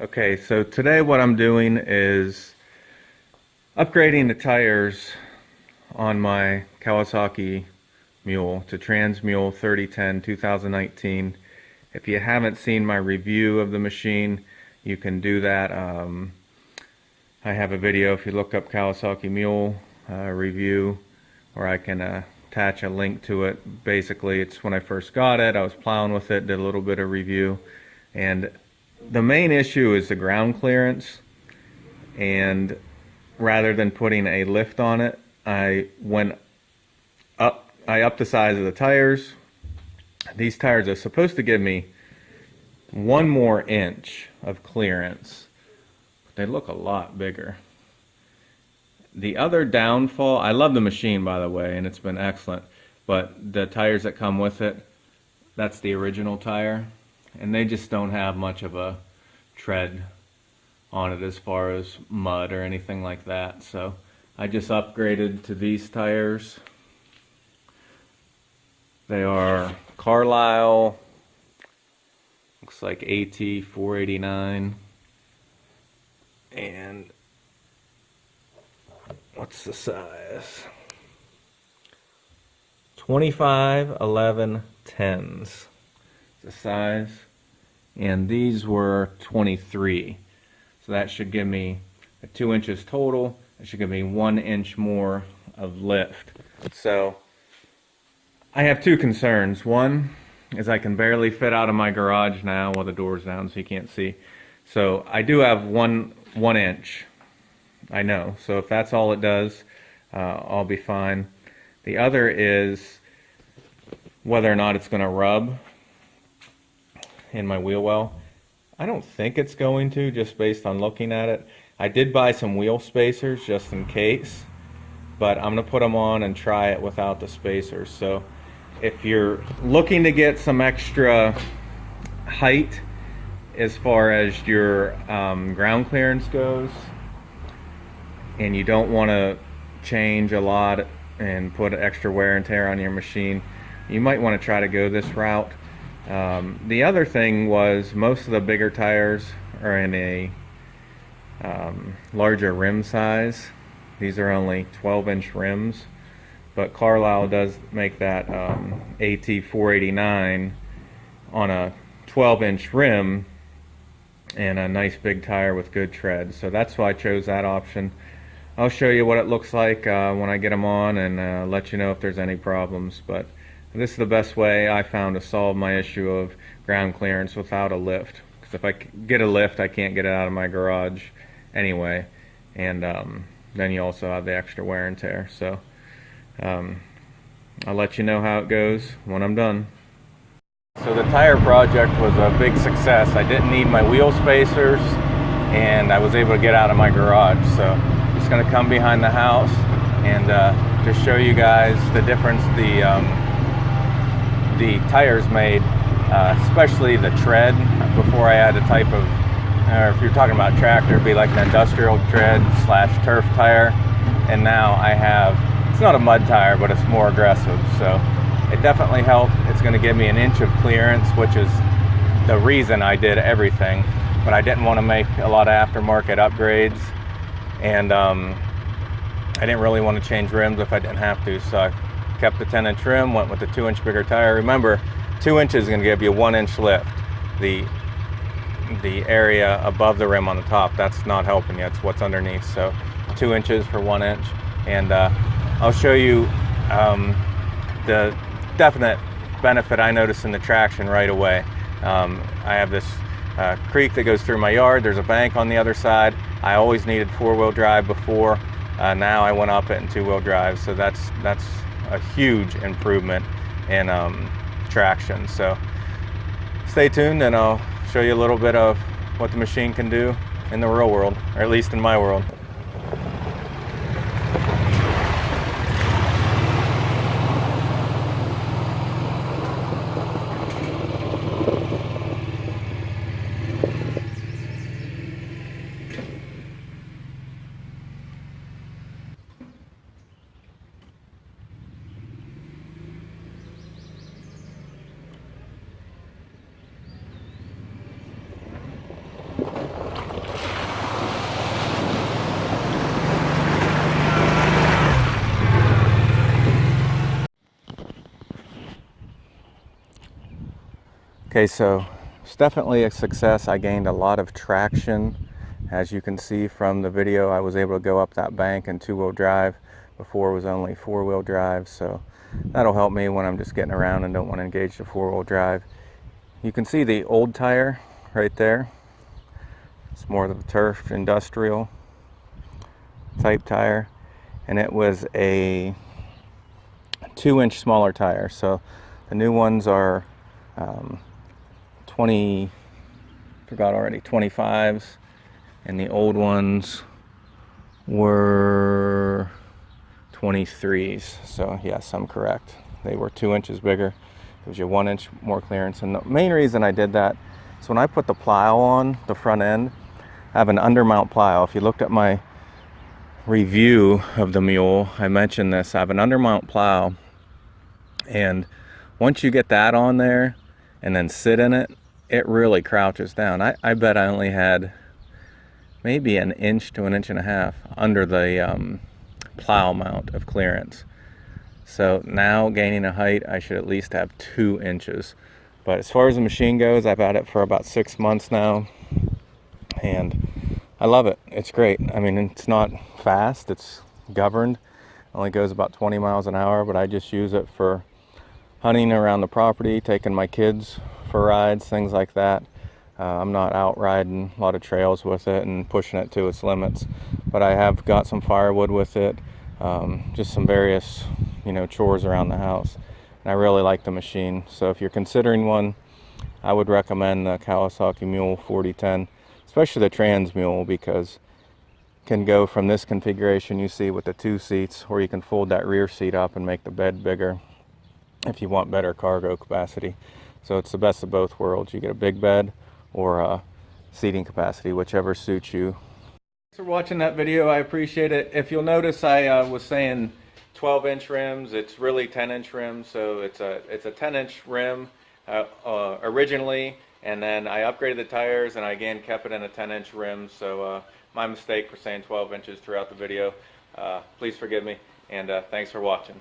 Okay, so today what I'm doing is upgrading the tires on my Kawasaki Mule to Trans Mule 3010 2019. If you haven't seen my review of the machine, you can do that. I have a video if you look up Kawasaki Mule review, or I can attach a link to it. Basically, it's when I first got it, I was plowing with it, did a little bit of review, and the main issue is the ground clearance. And rather than putting a lift on it, I upped the size of the tires. These tires are supposed to give me 1 more inch of clearance, but they look a lot bigger. The other downfall, I love the machine by the way, and it's been excellent, but the tires that come with it, that's the original tire, and they just don't have much of a tread on it as far as mud or anything like that. So I just upgraded to these tires. They are Carlisle, looks like AT 489, and what's the size? 25, 11, 10s the size, and these were 23. So that should give me 2 inches total. It should give me 1 inch more of lift. So I have 2 concerns. One is I can barely fit out of my garage now while the door's down so you can't see. So I do have one inch. I know. So if that's all it does, I'll be fine. The other is whether or not it's going to rub in my wheel well. I don't think it's going to, just based on looking at it. I did buy some wheel spacers just in case, but I'm going to put them on and try it without the spacers. So if you're looking to get some extra height as far as your ground clearance goes, and you don't want to change a lot and put extra wear and tear on your machine, you might want to try to go this route. The other thing was most of the bigger tires are in a larger rim size. These are only 12-inch rims, but Carlisle does make that AT 489 on a 12-inch rim and a nice big tire with good tread. So that's why I chose that option. I'll show you what it looks like when I get them on, and let you know if there's any problems. But this is the best way I found to solve my issue of ground clearance without a lift. Because if I get a lift, I can't get it out of my garage anyway. And then you also have the extra wear and tear. So I'll let you know how it goes when I'm done. So the tire project was a big success. I didn't need my wheel spacers, and I was able to get out of my garage. So I'm just going to come behind the house and just show you guys the difference the tires made, especially the tread. Before I had a type of, or if you're talking about tractor, it'd be like an industrial tread / turf tire, and now I have, it's not a mud tire, but it's more aggressive. So it definitely helped. It's going to give me 1 inch of clearance, which is the reason I did everything. But I didn't want to make a lot of aftermarket upgrades, and I didn't really want to change rims if I didn't have to. So I kept the 10-inch rim, went with the 2-inch bigger tire. Remember, 2 inches is going to give you 1 inch lift. The area above the rim on the top, that's not helping you. It's what's underneath. So 2 inches for 1 inch. And I'll show you the definite benefit I noticed in the traction right away. I have this creek that goes through my yard. There's a bank on the other side. I always needed 4-wheel drive before. Now I went up it in 2-wheel drive. So that's a huge improvement in traction. So stay tuned, and I'll show you a little bit of what the machine can do in the real world, or at least in my world. Okay, so it's definitely a success. I gained a lot of traction. As you can see from the video, I was able to go up that bank in two-wheel drive. Before it was only four-wheel drive, so that'll help me when I'm just getting around and don't want to engage the four-wheel drive. You can see the old tire right there. It's more of the turf industrial type tire, and it was a 2-inch smaller tire. So the new ones are 25s, and the old ones were 23s. So yes, I'm correct. They were 2 inches bigger. Gives you 1 inch more clearance. And the main reason I did that is when I put the plow on the front end, I have an undermount plow. If you looked at my review of the Mule, I mentioned this. I have an undermount plow, and once you get that on there and then sit in it, it really crouches down. I bet I only had maybe an inch to an inch and a half under the plow mount of clearance. So now gaining a height, I should at least have 2 inches. But as far as the machine goes, I've had it for about 6 months now, and I love it. It's great. I mean, it's not fast, it's governed. It only goes about 20 miles an hour, but I just use it for hunting around the property, taking my kids for rides, things like that. I'm not out riding a lot of trails with it and pushing it to its limits, but I have got some firewood with it, just some various, chores around the house. And I really like the machine. So if you're considering one, I would recommend the Kawasaki Mule 4010, especially the Trans Mule, because it can go from this configuration you see with the 2 seats, or you can fold that rear seat up and make the bed bigger if you want better cargo capacity. So it's the best of both worlds. You get a big bed or seating capacity, whichever suits you. Thanks for watching that video. I appreciate it. If you'll notice, I was saying 12-inch rims. It's really 10-inch rims. So it's a 10-inch rim originally, and then I upgraded the tires, and I again kept it in a 10-inch rim. So my mistake for saying 12 inches throughout the video. Please forgive me, and thanks for watching.